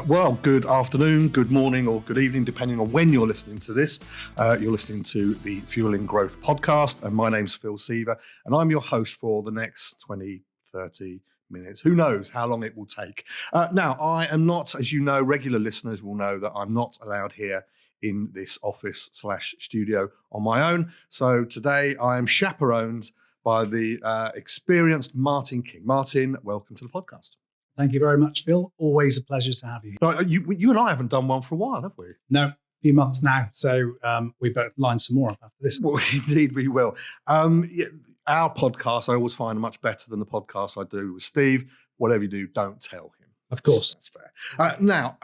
Well, good afternoon, good morning, or good evening, depending on when you're listening to this. You're listening to the Fueling Growth podcast, and my name's Phil Seeva, and I'm your host for the next 20, 30 minutes. Who knows how long it will take. Now, I am not, as you know, regular listeners will know that I'm not allowed here in this office/studio on my own. So today I am chaperoned by the experienced Martyn King. Martyn, welcome to the podcast. Thank you very much, Phil. Always a pleasure to have you. Now, you and I haven't done one for a while, have we? No, a few months now. So we better line some more up after this. Well, indeed we will. Our podcast, I always find much better than the podcast I do with Steve. Whatever you do, don't tell him. Of course. That's fair. Now,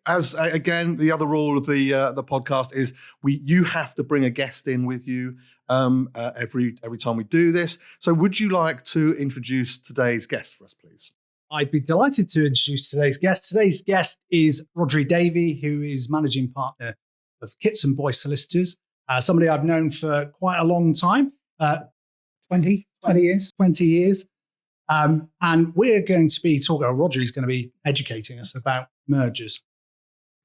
as again, the other rule of the podcast is you have to bring a guest in with you every time we do this. So would you like to introduce today's guest for us, please? I'd be delighted to introduce today's guest. Today's guest is Rhodri Davey, who is managing partner of Kitson and Boyce Solicitors, somebody I've known for quite a long time, 20 years. And we're going to be talking, Rhodri's going to be educating us about mergers.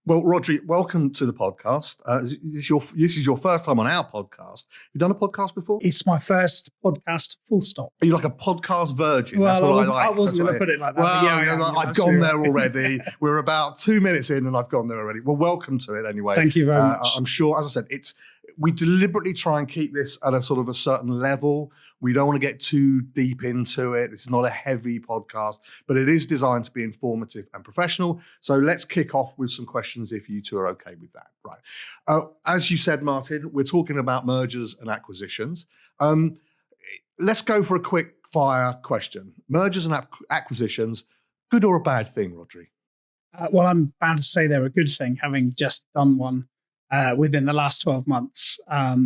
Well, Rhodri, welcome to the podcast. This is your first time on our podcast. You've done a podcast before? It's my first podcast, full stop. Are you like a podcast virgin? Well, That's what I like. I wasn't going to put it like that. Well, I've gone there already. We're about 2 minutes in and I've gone there already. Well, welcome to it anyway. Thank you very much. I'm sure, as I said, we deliberately try and keep this at a sort of a certain level. We don't want to get too deep into it. This is not a heavy podcast, but it is designed to be informative and professional. So let's kick off with some questions if you two are okay with that. Right. As you said, Martyn, we're talking about mergers and acquisitions. Let's go for a quick fire question. Mergers and acquisitions, good or a bad thing, Rhodri? Well, I'm bound to say they're a good thing, having just done one within the last 12 months.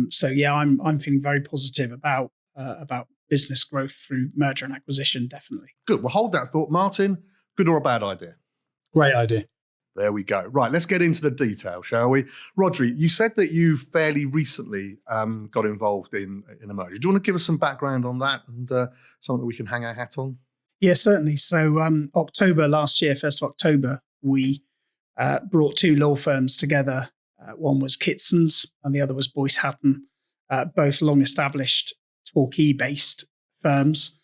So yeah, I'm feeling very positive about business growth through merger and acquisition, definitely. Good. Well, hold that thought. Martyn, good or a bad idea? Great idea. There we go. Right, let's get into the detail, shall we? Rhodri, you said that you fairly recently got involved in a merger. Do you want to give us some background on that and something that we can hang our hat on? Yeah, certainly. So October last year, 1st of October, we brought two law firms together. One was Kitsons and the other was Boyce Hatton, both long-established Torquay-based firms,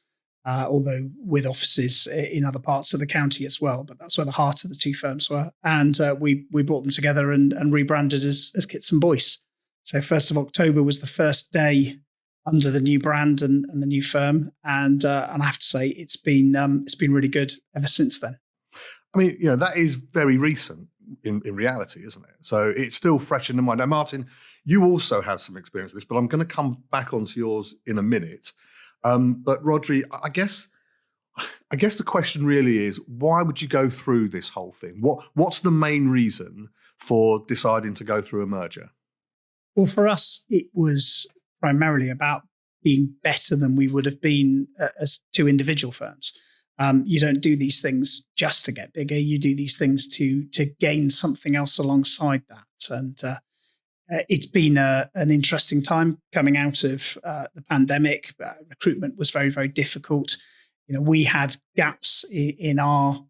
although with offices in other parts of the county as well. But that's where the heart of the two firms were. And we brought them together and rebranded as Kitson Boyce. So 1st of October was the first day under the new brand and the new firm. And I have to say, it's been really good ever since then. I mean, that is very recent in reality, isn't it? So it's still fresh in the mind. Now, Martyn, you also have some experience with this, but I'm going to come back onto yours in a minute. But Rhodri, I guess the question really is, why would you go through this whole thing? What's the main reason for deciding to go through a merger? Well, for us, it was primarily about being better than we would have been as two individual firms. You don't do these things just to get bigger. You do these things to gain something else alongside that. And it's been an interesting time coming out of the pandemic. Recruitment was very, very difficult. We had gaps in our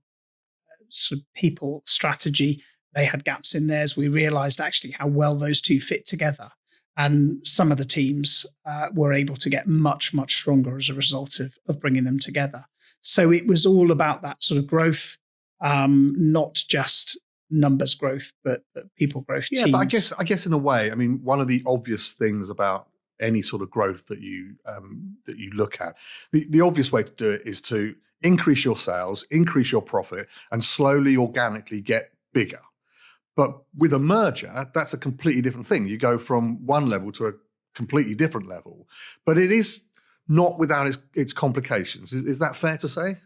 sort of people strategy. They had gaps in theirs. We realized actually how well those two fit together. And some of the teams were able to get much, much stronger as a result of bringing them together. So it was all about that sort of growth, not just numbers growth, but people growth. Yeah, teams. but I guess in a way, I mean, one of the obvious things about any sort of growth that you look at, the obvious way to do it is to increase your sales, increase your profit, and slowly, organically get bigger. But with a merger, that's a completely different thing. You go from one level to a completely different level. But it is not without its complications. Is that fair to say?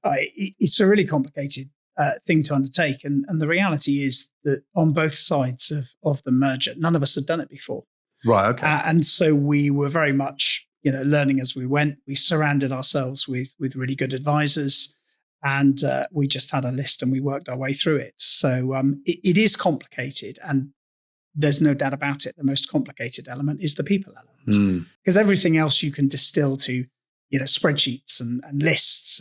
It's a really complicated thing to undertake. And the reality is that on both sides of the merger, none of us had done it before. Right, okay. And so we were very much, learning as we went. We surrounded ourselves with really good advisors, and we just had a list and we worked our way through it. So it is complicated, and there's no doubt about it. The most complicated element is the people element, because everything else you can distill to, spreadsheets and lists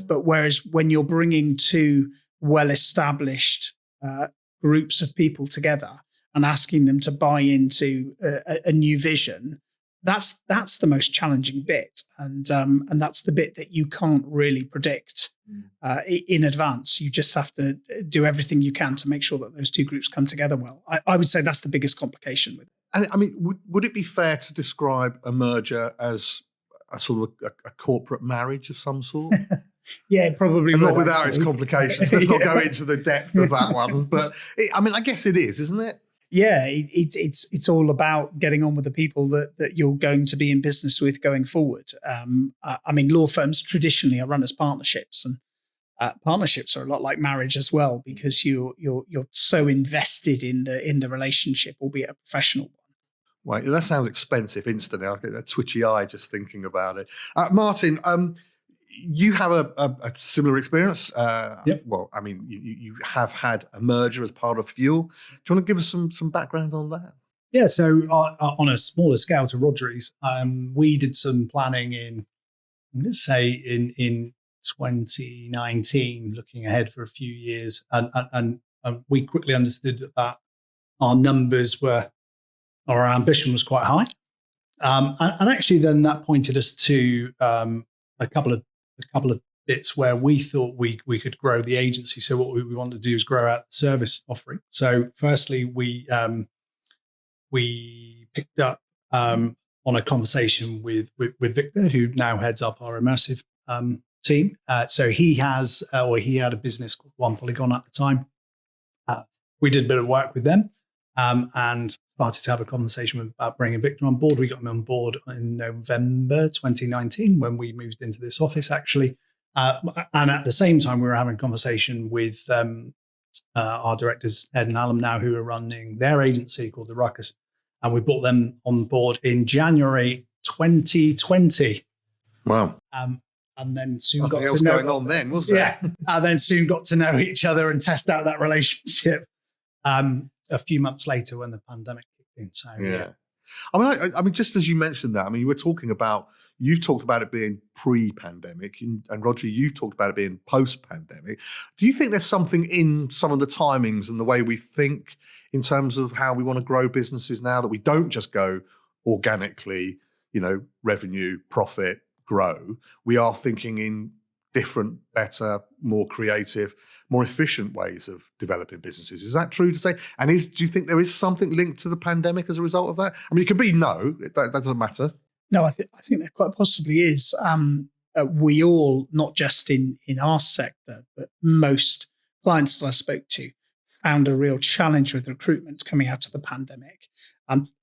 but whereas when you're bringing two well-established groups of people together and asking them to buy into a new vision, that's the most challenging bit, and that's the bit that you can't really predict in advance. You just have to do everything you can to make sure that those two groups come together well. I would say that's the biggest complication with it. And I mean, would it be fair to describe a merger as a sort of a corporate marriage of some sort? Yeah, probably. And not without its complications. Let's not go into the depth of that one. But I guess it is, isn't it? Yeah, it's all about getting on with the people that you're going to be in business with going forward. I mean, law firms traditionally are run as partnerships, and partnerships are a lot like marriage as well, because you're so invested in the relationship, albeit a professional one. Right, that sounds expensive instantly. I get a twitchy eye just thinking about it. Martyn, you have a similar experience. Yep. Well, I mean, you have had a merger as part of Fuel. Do you want to give us some background on that? Yeah, so on a smaller scale to Rhodri's, we did some planning in 2019, looking ahead for a few years, and we quickly understood that our numbers were, our ambition was quite high, and actually then that pointed us to a couple of bits where we thought we could grow the agency. So what we wanted to do is grow out the service offering. So firstly, we picked up on a conversation with Victor, who now heads up our immersive team. So he had a business called Polygon at the time. We did a bit of work with them and started to have a conversation about bringing Victor on board. We got him on board in November 2019 when we moved into this office, actually. And at the same time, we were having a conversation with our directors, Ed and Alan, now, who are running their agency called the Ruckus. And we brought them on board in January 2020. Wow. And then soon Nothing got else to know, going on then, was there? Yeah. And then soon got to know each other and test out that relationship a few months later when the pandemic kicked in. So, yeah. I mean, just as you mentioned that, I mean, you've talked about it being pre-pandemic, and Rhodri, you've talked about it being post-pandemic. Do you think there's something in some of the timings and the way we think in terms of how we want to grow businesses now, that we don't just go organically, revenue, profit, grow? We are thinking in different, better, more creative, more efficient ways of developing businesses. Is that true to say? And do you think there is something linked to the pandemic as a result of that? I mean, it could be no, that doesn't matter. No, I think there quite possibly is. We all, not just in our sector, but most clients that I spoke to, found a real challenge with recruitment coming out of the pandemic.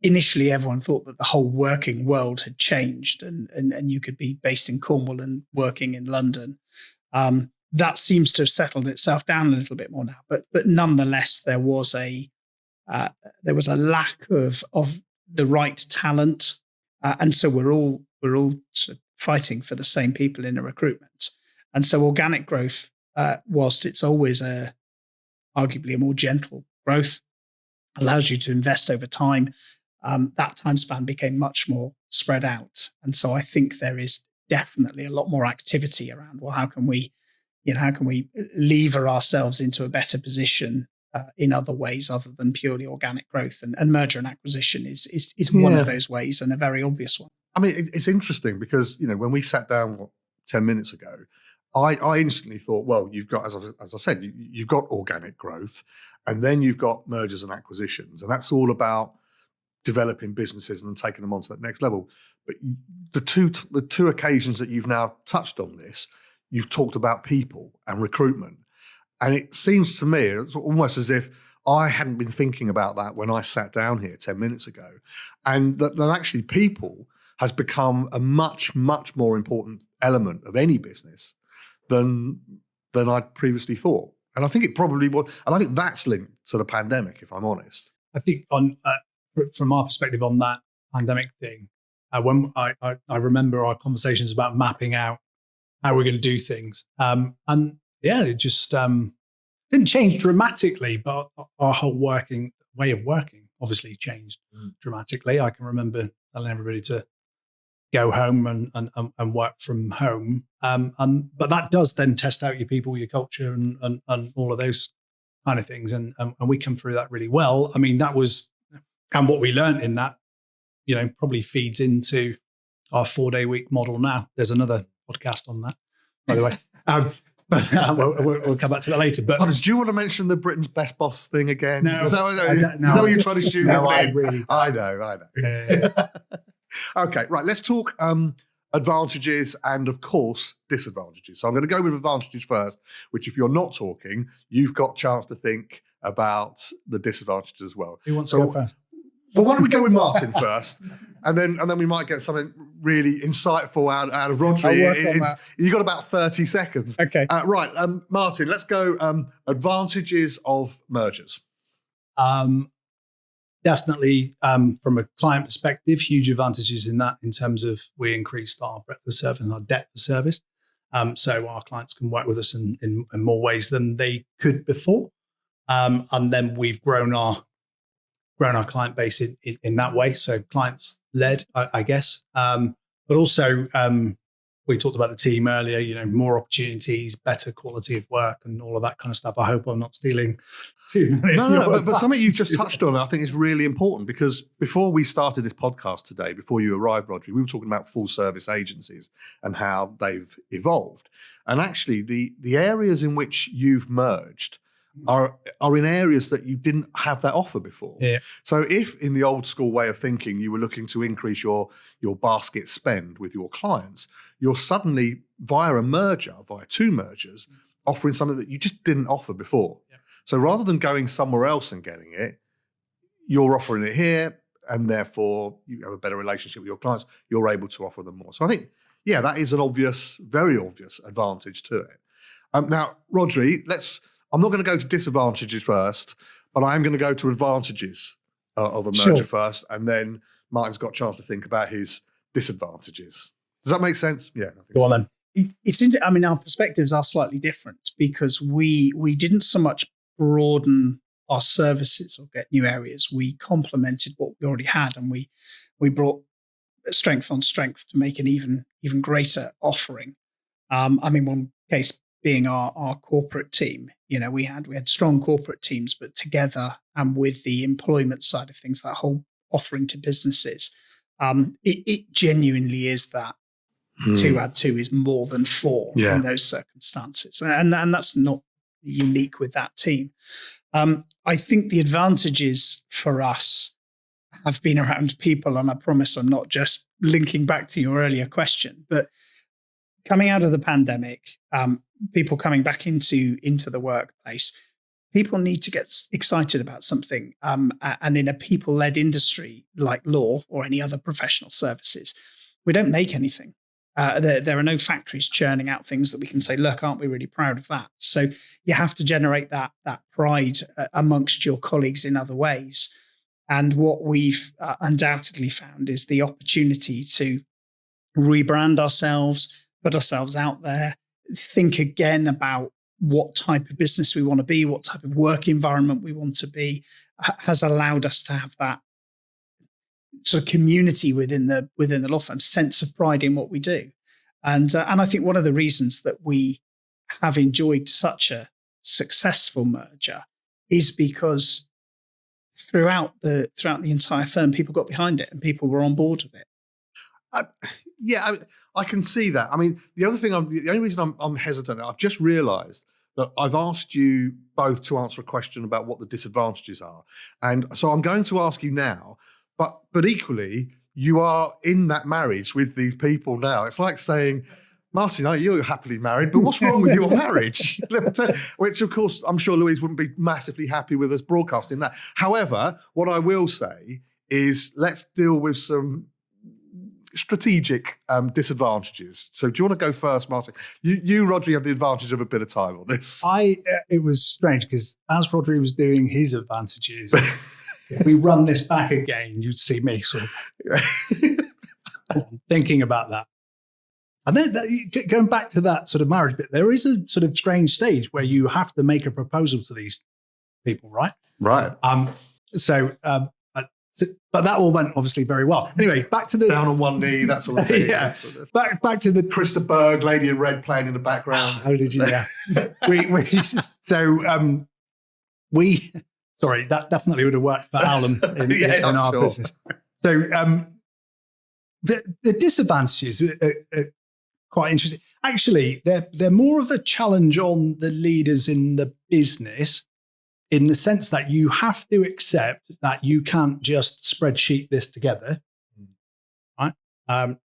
Initially, everyone thought that the whole working world had changed and you could be based in Cornwall and working in London. That seems to have settled itself down a little bit more now. But nonetheless, there was a lack of the right talent. And so we're all sort of fighting for the same people in a recruitment. And so organic growth, whilst it's always arguably a more gentle growth, allows you to invest over time. That time span became much more spread out. And so I think there is definitely a lot more activity around, well, how can we lever ourselves into a better position in other ways other than purely organic growth, and merger and acquisition is one of those ways, and a very obvious one. I mean, it's interesting because, when we sat down 10 minutes ago, I instantly thought, well, you've got, as I've said, you've got organic growth, and then you've got mergers and acquisitions, and that's all about developing businesses and taking them on to that next level. But the two occasions that you've now touched on this, you've talked about people and recruitment. And it seems to me, it's almost as if I hadn't been thinking about that when I sat down here 10 minutes ago. And that actually people has become a much, much more important element of any business than I'd previously thought. And I think it probably was. And I think that's linked to the pandemic, if I'm honest. I think from our perspective on that pandemic thing, when I remember our conversations about mapping out how we're going to do things. And yeah, it just didn't change dramatically, but our whole way of working obviously changed dramatically. I can remember telling everybody to go home and work from home. But that does then test out your people, your culture, and all of those kind of things. And we come through that really well. I mean, that was, and what we learned in that, probably feeds into our 4-day week model now. There's another podcast on that, by the way. But we'll come back to that later. But do you want to mention the Britain's Best Boss thing again? No, is that what you're trying to shoot? No, I really. I know. Yeah. Okay, right. Let's talk advantages and, of course, disadvantages. So I'm going to go with advantages first, which, if you're not talking, you've got a chance to think about the disadvantages as well. Who wants to go first? Well, why don't we go with Martyn first, and then we might get something really insightful out of Rhodri. You've got about 30 seconds. Okay. Right, Martyn, let's go advantages of mergers. Definitely, from a client perspective, huge advantages in that, in terms of we increased our breadth of service and our depth of service. So our clients can work with us in more ways than they could before. And then we've grown our client base in that way. So clients led, I guess. But also, we talked about the team earlier, more opportunities, better quality of work, and all of that kind of stuff. I hope I'm not stealing too many. No, but something you just touched on, I think, is really important, because before we started this podcast today, before you arrived, Rhodri, we were talking about full service agencies and how they've evolved. And actually, the areas in which you've merged are in areas that you didn't have that offer before. Yeah. So if in the old school way of thinking you were looking to increase your basket spend with your clients, you're suddenly via two mergers, offering something that you just didn't offer before. Yeah. So rather than going somewhere else and getting it, you're offering it here, and therefore you have a better relationship with your clients. You're able to offer them more. So I think, that is an obvious, very obvious advantage to it. Now, Rhodri, I'm not going to go to disadvantages first, but I am going to go to advantages of a merger first, and then Martyn's got a chance to think about his disadvantages. Does that make sense? Yeah. I think Go on then. It's I mean, our perspectives are slightly different, because we didn't so much broaden our services or get new areas. We complemented what we already had, and we brought strength on strength to make an even greater offering. I mean, one case being our corporate team. We had strong corporate teams, but together and with the employment side of things, that whole offering to businesses, it genuinely is that 2 add 2 is more than 4 in those circumstances. And that's not unique with that team. I think the advantages for us have been around people, and I promise I'm not just linking back to your earlier question, but coming out of the pandemic, people coming back into the workplace, people need to get excited about something. And in a people-led industry like law or any other professional services, we don't make anything. There are no factories churning out things that we can say, look, aren't we really proud of that? So you have to generate that pride amongst your colleagues in other ways. And what we've undoubtedly found is the opportunity to rebrand ourselves, put ourselves out there, think again about what type of business we want to be, what type of work environment we want to be, has allowed us to have that sort of community within the law firm, sense of pride in what we do. And I think one of the reasons that we have enjoyed such a successful merger is because throughout the entire firm, people got behind it and people were on board with it. I can see that. I mean, the only reason I'm hesitant, I've just realised that I've asked you both to answer a question about what the disadvantages are. And so I'm going to ask you now, but equally, you are in that marriage with these people now. It's like saying, Martyn, you're happily married, but what's wrong with your marriage? Which, of course, I'm sure Louise wouldn't be massively happy with us broadcasting that. However, what I will say is let's deal with some strategic disadvantages. So do you want to go first, Martyn? You, Rhodri, have the advantage of a bit of time on this. It was strange because as Rhodri was doing his advantages, if we run this back again, you'd see me sort of thinking about that. And then going back to that sort of marriage bit, there is a sort of strange stage where you have to make a proposal to these people, right? Right. So but that all went obviously very well. Anyway, back to the down on one knee, that sort of thing. yeah. Back to the Krista Berg, Lady in Red, playing in the background. How did you know? Sorry, that definitely would have worked for Alan in our business. So the disadvantages are quite interesting. Actually, they're more of a challenge on the leaders in the business, in the sense that you have to accept that you can't just spreadsheet this together, right? And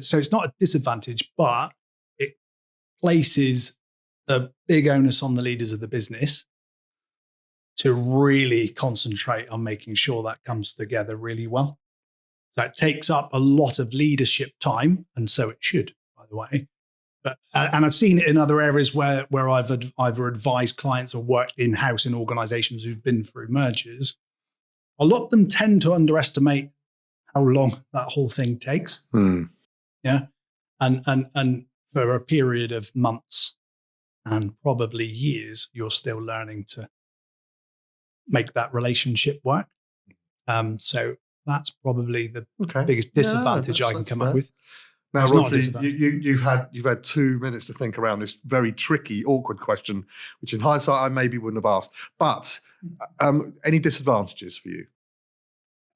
so it's not a disadvantage, but it places a big onus on the leaders of the business to really concentrate on making sure that comes together really well. So it takes up a lot of leadership time, and so it should, by the way. But and I've seen it in other areas where I've either advised clients or worked in-house in organizations who've been through mergers. A lot of them tend to underestimate how long that whole thing takes. Yeah. And for a period of months and probably years, you're still learning to make that relationship work. So that's probably the biggest disadvantage I can come up with. Now, Rhodri, you've had 2 minutes to think around this very tricky, awkward question, which in hindsight I maybe wouldn't have asked. But any disadvantages for you?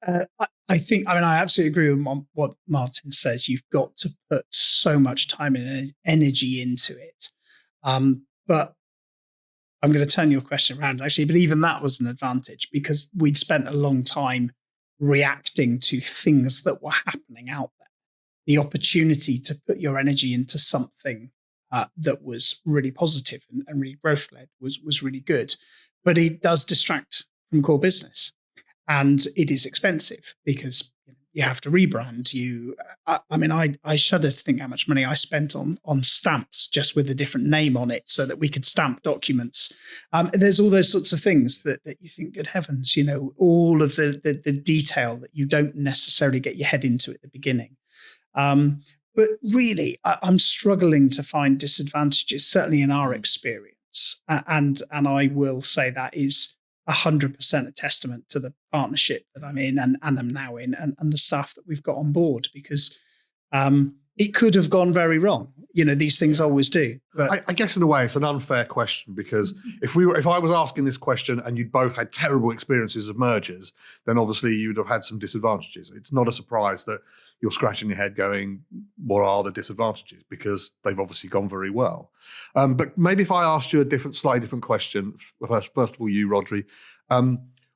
I absolutely agree with what Martyn says. You've got to put so much time and energy into it. But I'm going to turn your question around, actually. But even that was an advantage because we'd spent a long time reacting to things that were happening out there. The opportunity to put your energy into something that was really positive and really growth-led was really good. But it does distract from core business. And it is expensive because you have to rebrand. I shudder to think how much money I spent on stamps just with a different name on it so that we could stamp documents. There's all those sorts of things that you think, good heavens, all of the detail that you don't necessarily get your head into at the beginning. But really, I'm struggling to find disadvantages, certainly in our experience. And I will say that is 100% a testament to the partnership that I'm in and I'm now in and the staff that we've got on board, because it could have gone very wrong. These things always do. But I guess in a way it's an unfair question, because if I was asking this question and you'd both had terrible experiences of mergers, then obviously you'd have had some disadvantages. It's not a surprise that you're scratching your head going, what are the disadvantages? Because they've obviously gone very well. But maybe if I asked you a slightly different question, first of all, you, Rhodri,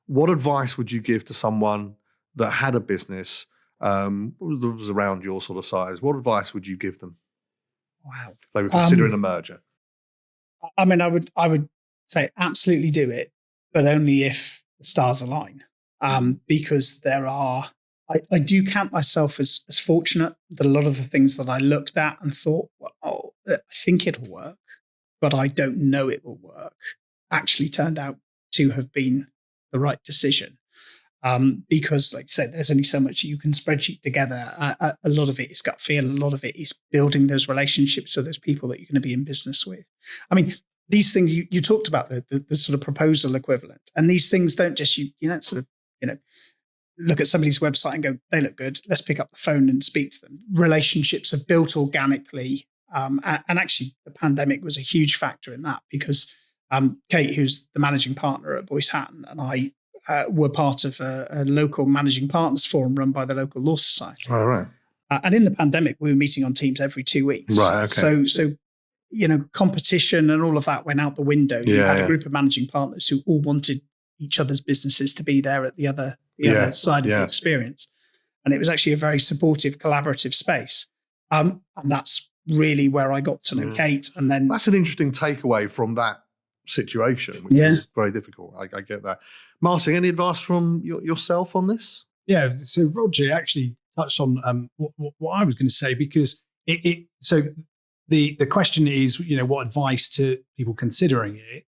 what advice would you give to someone that had a business that was around your sort of size? What advice would you give them? Wow. If they were considering a merger. I would say absolutely do it, but only if the stars align. Because I do count myself as fortunate that a lot of the things that I looked at and thought, well, I think it'll work, but I don't know it will work, actually turned out to have been the right decision. Because, like I said, there's only so much you can spreadsheet together. A lot of it is gut feel. A lot of it is building those relationships with those people that you're going to be in business with. I mean, these things you talked about, the sort of proposal equivalent, and these things don't just look at somebody's website and go, they look good, let's pick up the phone and speak to them. Relationships are built organically. And actually, the pandemic was a huge factor in that, because Kate, who's the managing partner at Boyce Hatton, and I were part of a local managing partners forum run by the local law society. All right. And in the pandemic, we were meeting on Teams every 2 weeks. Right. Okay. So competition and all of that went out the window. You had a group of managing partners who all wanted each other's businesses to be there at the other side of the experience. And it was actually a very supportive, collaborative space. And that's really where I got to know Kate. And then that's an interesting takeaway from that situation, which is very difficult. I get that. Martyn, any advice from yourself on this? Yeah. So Rhodri actually touched on what I was going to say, because so the question is, what advice to people considering it?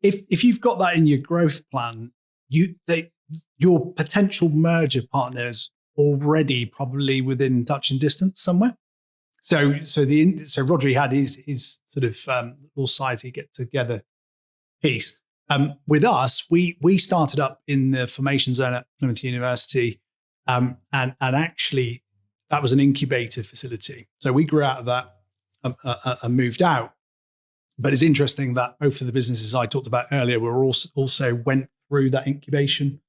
If you've got that in your growth plan, your potential merger partners already probably within touching distance somewhere. So Rhodri had his sort of Law Society get together piece. With us, we started up in the formation zone at Plymouth University, and actually that was an incubator facility. So we grew out of that and moved out. But it's interesting that both of the businesses I talked about earlier were also went through that incubation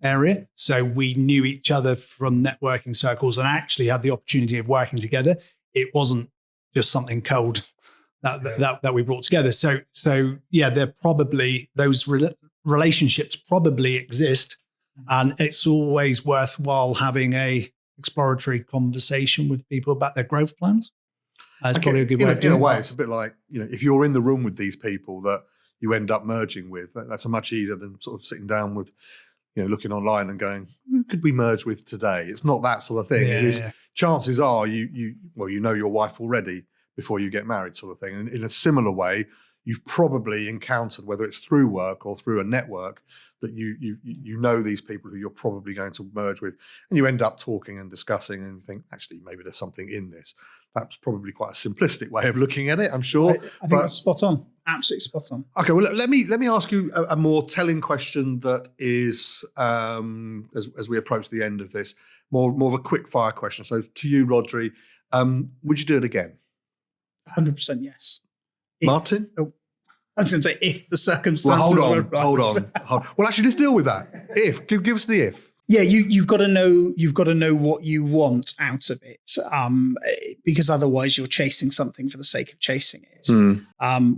area. So we knew each other from networking circles and actually had the opportunity of working together. It wasn't just something cold that we brought together. So yeah, they're probably, those relationships probably exist, and it's always worthwhile having a exploratory conversation with people about their growth plans. That's probably a good way of doing it. In a way, it's a bit like, if you're in the room with these people that you end up merging with, that's a much easier than sort of sitting down with, looking online and going, who could we merge with today? It's not that sort of thing. Yeah, it is. Chances are you know your wife already before you get married, sort of thing. And in a similar way, you've probably encountered, whether it's through work or through a network, that you know these people who you're probably going to merge with, and you end up talking and discussing and think, actually, maybe there's something in this. That's probably quite a simplistic way of looking at it, I'm sure. I think that's spot on. Absolutely spot on. Okay, well, let me ask you a more telling question that is, as we approach the end of this, more of a quick fire question. So to you, Rhodri, would you do it again? 100% yes. Martyn? I was going to say if the circumstances. Well, hold on. Well, actually, let's deal with that. If, give us the if. Yeah, you've got to know what you want out of it, because otherwise you're chasing something for the sake of chasing it.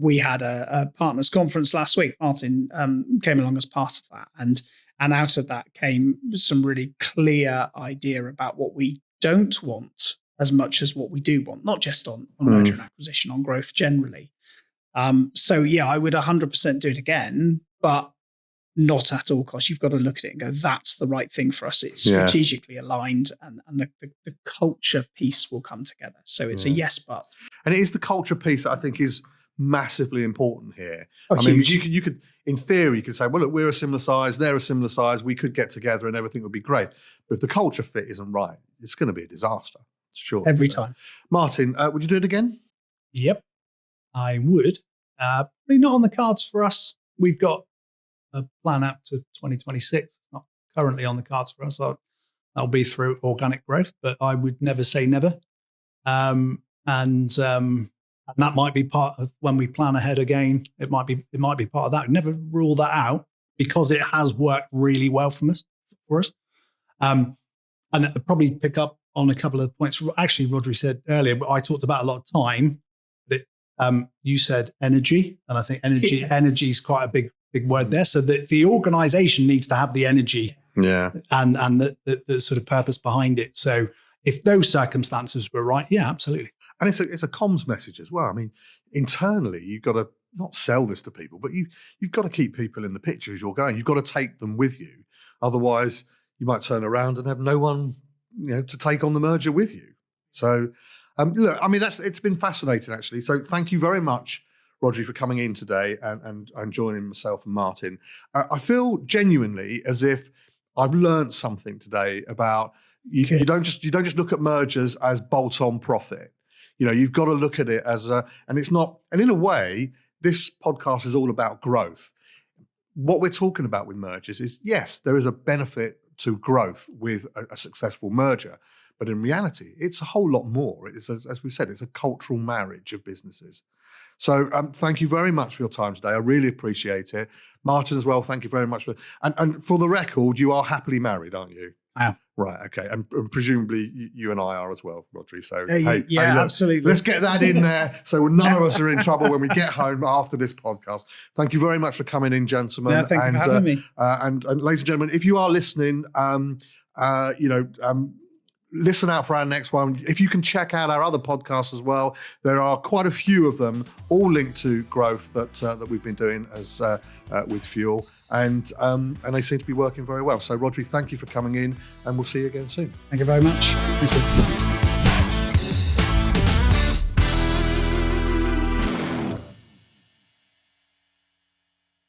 We had a partners conference last week. Martyn came along as part of that, and out of that came some really clear idea about what we don't want as much as what we do want, not just on merger and acquisition, on growth generally. So yeah, I would 100% do it again, but not at all costs. You've got to look at it and go, that's the right thing for us. It's strategically aligned, and the culture piece will come together. So it's a yes, but. And it is the culture piece that I think is massively important here. Oh, I mean, you could, in theory, you could say, well, look, we're a similar size, they're a similar size, we could get together and everything would be great. But if the culture fit isn't right, it's going to be a disaster. Sure. Every time. Martyn, would you do it again? Yep, I would. Probably not on the cards for us. We've got a plan out to 2026. It's not currently on the cards for us. That'll be through organic growth, but I would never say never. And that might be part of when we plan ahead again. It might be part of that. Never rule that out, because it has worked really well for us. And I'd probably pick up on a couple of points. Actually, Rhodri said earlier, but I talked about a lot of time. But you said energy, and I think energy is quite a big word there. So the organisation needs to have the energy, and the sort of purpose behind it. So if those circumstances were right, yeah, absolutely. And it's a comms message as well. I mean, internally, you've got to not sell this to people, but you've got to keep people in the picture as you're going. You've got to take them with you. Otherwise, you might turn around and have no one, to take on the merger with you. So, look, I mean, it's been fascinating, actually. So thank you very much, Rhodri, for coming in today and joining myself and Martyn. I feel genuinely as if I've learned something today about you don't just look at mergers as bolt-on profit. You've got to look at it as and it's not, and in a way, this podcast is all about growth. What we're talking about with mergers is, yes, there is a benefit to growth with a successful merger, but in reality, it's a whole lot more. It's as we said, it's a cultural marriage of businesses. So thank you very much for your time today. I really appreciate it. Martyn as well, thank you very much and for the record, you are happily married, aren't you? I am. Right, okay. And presumably you and I are as well, Rhodri. So look, absolutely. Let's get that in there so none of us are in trouble when we get home after this podcast. Thank you very much for coming in, gentlemen. Yeah, thank you for having me. And ladies and gentlemen, if you are listening, listen out for our next one. If you can check out our other podcasts as well, there are quite a few of them, all linked to growth that we've been doing as with Fuel, and they seem to be working very well. So, Rhodri, thank you for coming in, and we'll see you again soon. Thank you very much. Thanks.